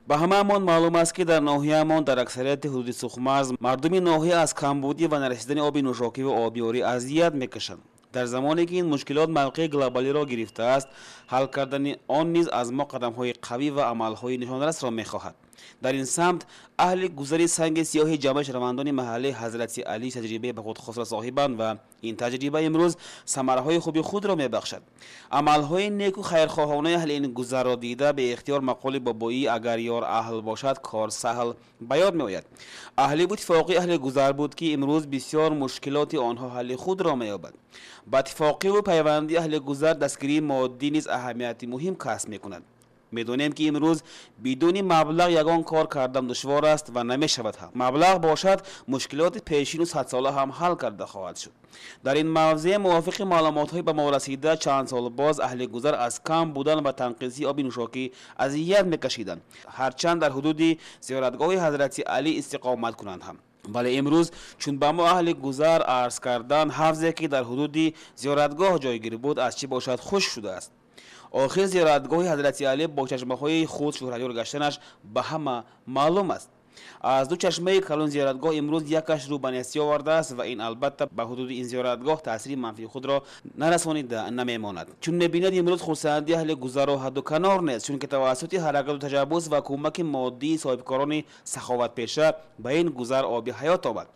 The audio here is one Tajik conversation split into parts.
ба ҳамаамон маълум аст ки дар ноҳияамон дар аксарияти ҳудуди сухмарз мардуми ноҳия аз камбудӣ ва нарасидани оби нӯшокиву обиёрӣ азият мекашанд. дар замоне ки ин мушкилот мавқеи глобалиро гирифтааст, ҳал кардани он низ аз мо қадамҳои қавӣ ва амалҳои нишонрасро мехоҳад. дар ин самт аҳли гузари санги сиёҳи ҷамъи шаҳрвандони маҳаллии ҳазрати алӣ таҷрибаи ба худхосро соҳибанд ва ин таҷриба имрӯз самараҳои хуби худро мебахшад. амалҳои неку хайрхоҳонаи аҳли ин гузарро дида беихтиёр мақоли бобоӣ агар ёр аҳл бошад кор саҳл ба ёд меояд. аҳли итифоқи аҳли гузар буд ки имрӯз бисёр мушкилоти онҳо ҳалли худро меёбад. ба итифоқиву пайвандии аҳли гузар дастгирии моддӣ низ аҳамияти муҳим касб мекунад. медонем ки имрӯз бидуни маблағ ягон кор кардан душвор аст ва намешавад ҳам. маблағ бошад, мушкилоти пешину садсола ҳам ҳал карда хоҳад шуд. дар ин мавзеъ мувофиқи маълумотҳои ба мо расида чанд сол боз аҳли гузар аз кам будан ва танқисии оби нӯшокӣ азият мекашиданд, ҳарчанд дар ҳудуди зиёратгоҳи ҳазрати алӣ истиқомат кунанд ҳам. вале имрӯз чун ба мо аҳли гузар арз карданд ҳавзе ки дар ҳудуди зиёратгоҳ ҷойгир буд аз чӣ бошад хушк шудааст. охир зиёратгоҳи ҳазрати алӣ бо чашмаҳои худ шӯҳратёр гаштанаш ба ҳама маълум аст. аз ду чашмаи калон зиёратгоҳ имрӯз якаш рӯ ба нестӣ овардааст ва ин албатта ба ҳудуди ин зиёратгоҳ таъсири манфии худро нарасонида намемонад. чун мебинед имрӯз хурсандии аҳли гузарро ҳадду канор нест, чунки тавассути ҳаракату таҷаббус ва кӯмаки моддии соҳибкорони саховатпеша ба ин гузар оби ҳаёт омад.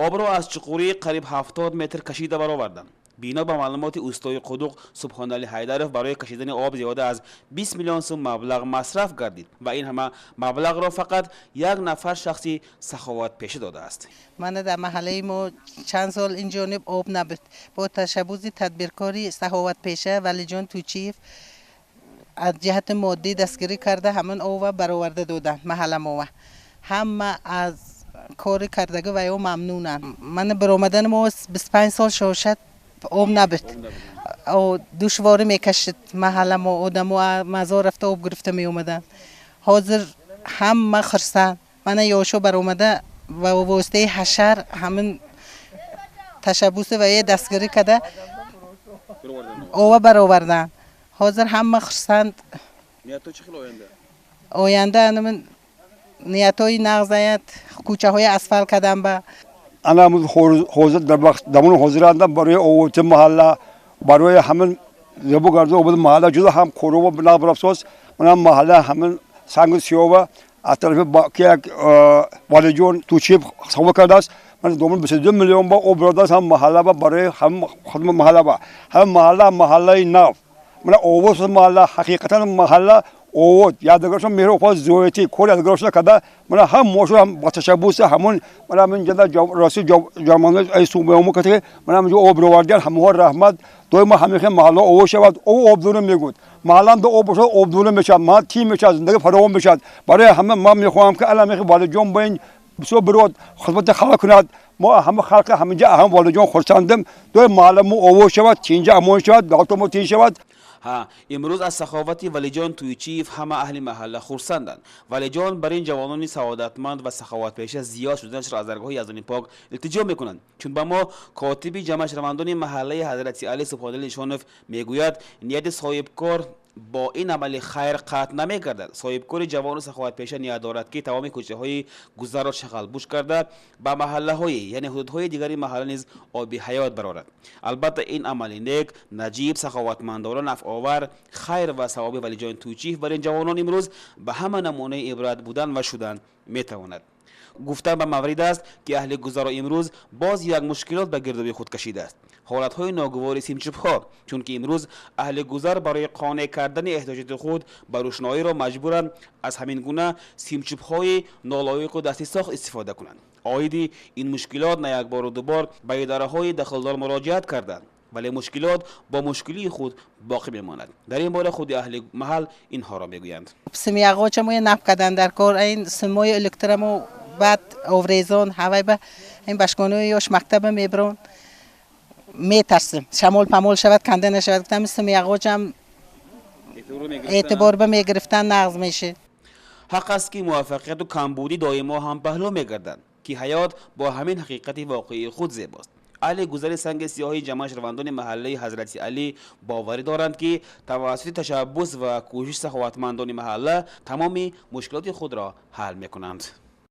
обро аз чуқурии қариб 70 метр кашида бароварданд. бино ба маълумоти устои қудуқ Субҳоналӣ Ҳайдаров барои кашидани об зиёда аз 20 миллион сум маблағ масраф гардид ва ин ҳама маблағро фақат як нафар шахси саховатпеша додааст. мана дар маҳаллаи мо чанд сол ин ҷониб об набуд. бо ташаббуси тадбиркори саховатпеша Валиҷон Тӯчиев аз ҷиҳати моддӣ дастгирӣ карда ҳамон обро бароварда доданд маҳалла мо. ҳама аз кори кардагӣ ва ё мамнунанд. мана баромадани мо 25 сол шошад об набуд. душворӣ мекашид маҳалла мо, одамо мазор рафта об гирифта меомаданд. ҳозир ҳама хурсанд. мана ёшо баромада ва воситаи ҳашар ҳамин ташаббуси ва е дастгирӣ карда ова бароварданд. ҳозир ҳама хурсанд. оянда анамин ниятҳои нағз аяд кӯчаҳои асфалт кардан ба ана ҳозир дар замони ҳозиранда барои овоти маҳалла барои ҳамин зебо гарда ободи маҳалла ҷузо ҳам корова нағз рафсос мана маҳалла ҳамин санги сиёва аз тарафи як Валиҷон Тӯчиев сахова кардааст. мана домон 22 миллион ба об додааст ҳам маҳалла ба барои ҳам худмат маҳалла ба ҳам маҳалла маҳаллаи нав. мана овоз маҳалла ҳақиқатан маҳалла овод ядгарошон меҳрохоз зояти кор ядгарошона карда мана ҳам мошо ҳам ба ташаббуси ҳамон мана ҳамин ҷада роси ҷамъони ай субмеомо ката мана ҳаминҷо об ровардиан ҳамаҳо раҳмат доимо ҳамихе маҳалла овод шавад. о обдӯна мегӯд маҳалламда об бошад обдӯна мешавад ма тим мешавад зиндаги фаровон мешавад. барои ҳама ман мехоҳам ки аламихи Валиҷон ба ин бисёр бирод хизмати халқ кунад. мо ҳама халқи ҳаминҷа ҳам Валиҷон хурсандим доим маҳалла мо овод шавад, чинҷа амон шавад, даҳото мо тин шавад. имрӯз аз саховати Валиҷон Тӯйчиев ҳама аҳли маҳалла хурсанданд. Валиҷон бар ин ҷавонони саодатманд ва саховатпеша зиёд шуданашро аз даргоҳи Язони пок илтиҷо мекунанд. чун ба мо котиби ҷамъи шаҳрвандони маҳаллаи ҳазрати Алӣ Субҳоналлӣ Нишонов мегӯяд, нияти соҳибкор бо ин амали хайр қатъ намегардад. соҳибкори ҷавону саховатпеша ният дорад ки тамоми кӯчаҳои гузарро шағалбуш карда ба маҳаллаҳои яъне ҳудудҳои дигари маҳалла низ оби ҳаёт барорад. албатта ин амали нек, наҷиб, саховатмандона, нафъовар, хайр ва савоби Валиҷон Тӯчиев бар ин ҷавонон имрӯз ба ҳама намунаи ибрат будан ва шудан метавонад. гуфтан ба маврид аст ки аҳли гузаро имрӯз боз як мушкилот ба гирдоби худ кашидааст. ҳолатҳои ногувори симчӯбҳо, чунки имрӯз аҳли гузар барои қонеъ кардани эҳтиёҷоти худ ба рӯшноиро маҷбуранд аз ҳамин гуна симчӯбҳои нолоиқу дасти сохт истифода кунанд. оиди ин мушкилот на якбору дубор ба идараҳои дахлдор муроҷиат карданд, вале мушкилот бо мушкилии худ боқӣ мемонад. дар ин бора худи аҳли маҳал инҳоро мегӯянд. симиағочамо нав кардан дар кор ин симои электрамо бад оврезон ҳавай ба ин башконаи ёш мактаба меброн метарсим шамол памол шавад канда нашавад. гуфтам симиағочам эътибор ба мегирифтан нағз мешед. ҳақ аст ки муваффақияту камбудӣ доимо ҳам паҳлӯ мегарданд ки ҳаёт бо ҳамин ҳақиқати воқеии худ зебост. اهل گذر سنگ سیاهی جمع شهروندان محله حضرت علی باوری دارند که توسط تشبث و کوشش سخاوتمندان محله تمام مشکلات خود را حل میکنند.